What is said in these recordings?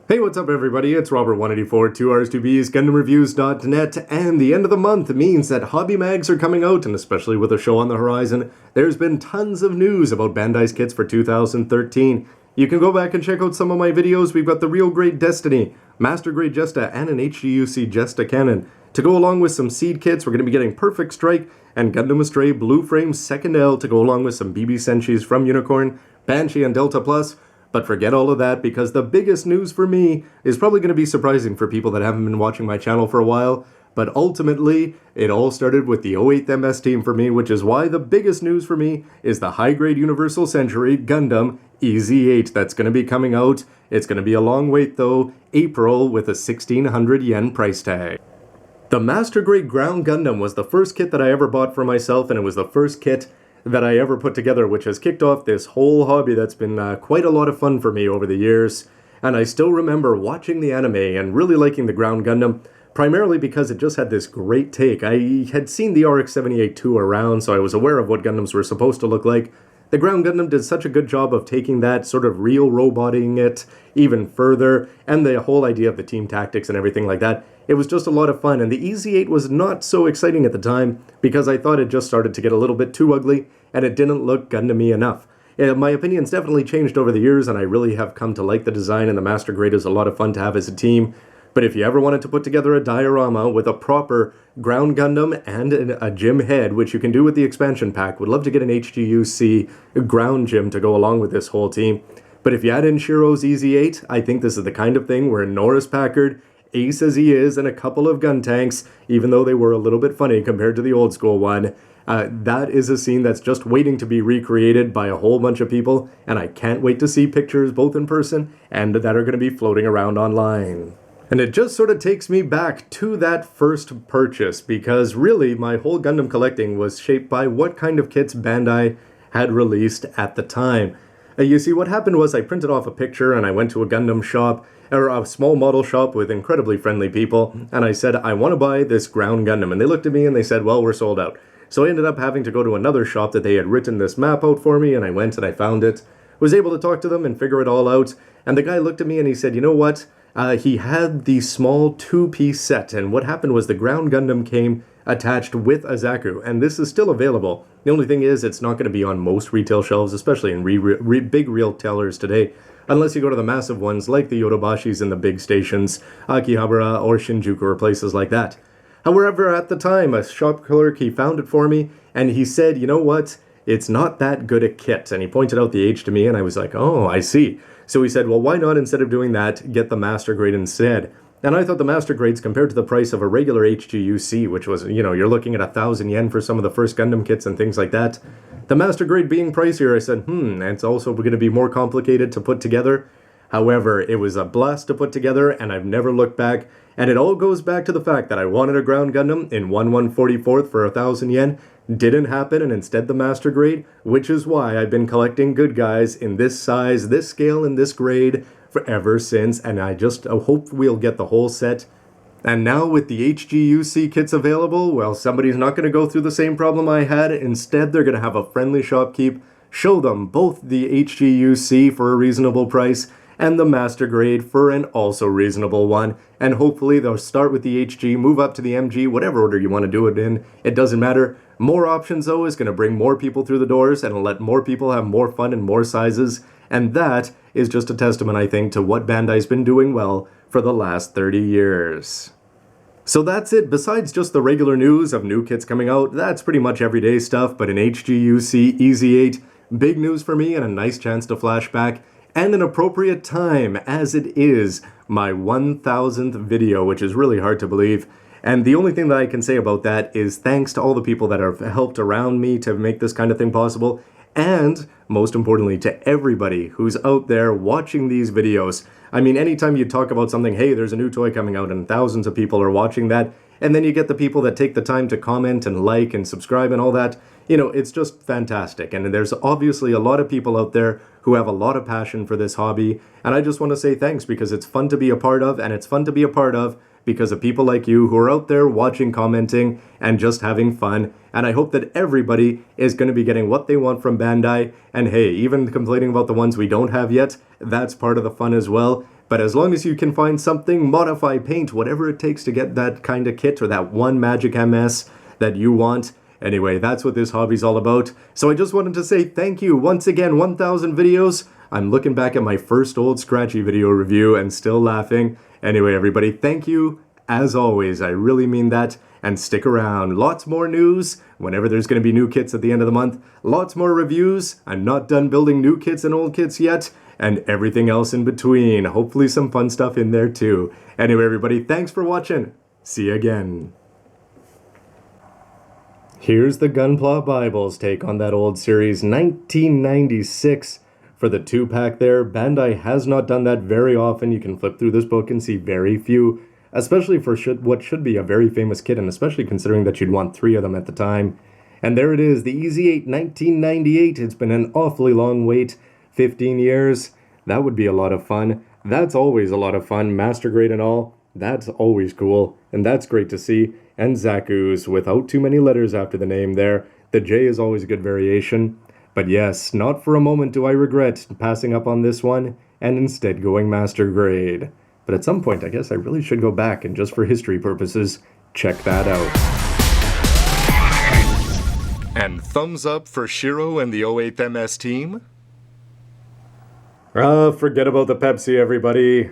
Hey, what's up everybody? It's Robert184, 2Rs2Bs, GundamReviews.net, and the end of the month means that hobby mags are coming out, and especially with a show on the horizon, there's been tons of news about Bandai's kits for 2013. You can go back and check out some of my videos. We've got the Real Grade Destiny, Master Grade Jesta, and an HGUC Jesta cannon. To go along with some seed kits, we're going to be getting Perfect Strike and Gundam Astray Blue Frame Second L to go along with some BB Senshis from Unicorn, Banshee and Delta Plus. But forget all of that, because the biggest news for me is probably going to be surprising for people that haven't been watching my channel for a while. But ultimately, it all started with the 08th MS team for me, which is why the biggest news for me is the high-grade Universal Century Gundam Ez8 that's going to be coming out. It's going to be a long wait though, April, with a 1,600 yen price tag. The Master Grade Ground Gundam was the first kit that I ever bought for myself, and it was the first kit that I ever put together, which has kicked off this whole hobby that's been quite a lot of fun for me over the years. And I still remember watching the anime and really liking the Ground Gundam, primarily because it just had this great take. I had seen the RX-78-2 around, so I was aware of what Gundams were supposed to look like. The Ground Gundam did such a good job of taking that, sort of real roboting it even further, and the whole idea of the team tactics and everything like that. It was just a lot of fun, and the Ez8 was not so exciting at the time because I thought it just started to get a little bit too ugly, and it didn't look Gundam-y enough. My opinion's definitely changed over the years, and I really have come to like the design, and the Master Grade is a lot of fun to have as a team. But if you ever wanted to put together a diorama with a proper Ground Gundam and a gym head, which you can do with the expansion pack, would love to get an HGUC ground gym to go along with this whole team. But if you add in Shiro's Ez8, I think this is the kind of thing where Norris Packard, ace as he is, and a couple of gun tanks, even though they were a little bit funny compared to the old school one, that is a scene that's just waiting to be recreated by a whole bunch of people, and I can't wait to see pictures both in person and that are going to be floating around online. And it just sort of takes me back to that first purchase, because really my whole Gundam collecting was shaped by what kind of kits Bandai had released at the time. You see, what happened was I printed off a picture and I went to a Gundam shop, or a small model shop with incredibly friendly people, and I said, I want to buy this Ground Gundam. And they looked at me and they said, well, we're sold out. So I ended up having to go to another shop that they had written this map out for me, and I went and I found it, was able to talk to them and figure it all out, and the guy looked at me and he said, you know what? He had the small two-piece set, and what happened was the Ground Gundam came attached with a Zaku, and this is still available. The only thing is, it's not going to be on most retail shelves, especially in big retailers today, unless you go to the massive ones like the Yotobashis and the big stations, Akihabara or Shinjuku or places like that. However, at the time, a shop clerk, he found it for me, and he said, you know what? It's not that good a kit, and he pointed out the age to me, and I was like, oh, I see. So he said, well, why not, instead of doing that, get the Master Grade instead? And I thought the Master Grades, compared to the price of a regular HGUC, which was, you know, you're looking at 1,000 yen for some of the first Gundam kits and things like that, the Master Grade being pricier, I said, it's also going to be more complicated to put together. However, it was a blast to put together, and I've never looked back, and it all goes back to the fact that I wanted a Ground Gundam in 1/144th for 1,000 yen, didn't happen, and instead the Master Grade, which is why I've been collecting good guys in this size, this scale, and this grade forever since, and I just hope we'll get the whole set. And now with the HGUC kits available, well, somebody's not going to go through the same problem I had. Instead, they're going to have a friendly shopkeep show them both the HGUC for a reasonable price and the Master Grade for an also reasonable one, and hopefully they'll start with the HG, move up to the MG, whatever order you want to do it in, it doesn't matter. More options though is going to bring more people through the doors and let more people have more fun and more sizes, and that is just a testament, I think, to what Bandai's been doing well for the last 30 years. So that's it. Besides just the regular news of new kits coming out, that's pretty much everyday stuff, but an HGUC Ez8, big news for me and a nice chance to flash back, and an appropriate time, as it is my 1,000th video, which is really hard to believe. And the only thing that I can say about that is thanks to all the people that have helped around me to make this kind of thing possible, and most importantly to everybody who's out there watching these videos. I mean, anytime you talk about something, hey, there's a new toy coming out, and thousands of people are watching that, and then you get the people that take the time to comment and like and subscribe and all that, you know, it's just fantastic. And there's obviously a lot of people out there who have a lot of passion for this hobby, and I just want to say thanks, because it's fun to be a part of, and it's fun to be a part of because of people like you who are out there watching, commenting, and just having fun. And I hope that everybody is going to be getting what they want from Bandai. And hey, even complaining about the ones we don't have yet, that's part of the fun as well, But as long as you can find something, modify, paint, whatever it takes to get that kind of kit or that one magic MS that you want. Anyway, that's what this hobby's all about. So I just wanted to say thank you once again, 1,000 videos. I'm looking back at my first old Scratchy video review and still laughing. Anyway, everybody, thank you. As always, I really mean that. And stick around. Lots more news whenever there's going to be new kits at the end of the month. Lots more reviews. I'm not done building new kits and old kits yet. And everything else in between. Hopefully some fun stuff in there too. Anyway, everybody, thanks for watching. See you again. Here's the Gunpla Bible's take on that old series, 1996. For the 2-pack there, Bandai has not done that very often. You can flip through this book and see very few, especially for what should be a very famous kit, and especially considering that you'd want 3 of them at the time. And there it is, the EZ8 1998. It's been an awfully long wait, 15 years. That would be a lot of fun. That's always a lot of fun, master grade and all. That's always cool, and that's great to see. And Zaku's, without too many letters after the name there. The J is always a good variation. But yes, not for a moment do I regret passing up on this one, and instead going master grade. But at some point, I guess I really should go back and, just for history purposes, check that out. And thumbs up for Shiro and the 08th MS team? Forget about the Pepsi, everybody.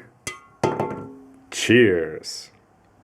Cheers.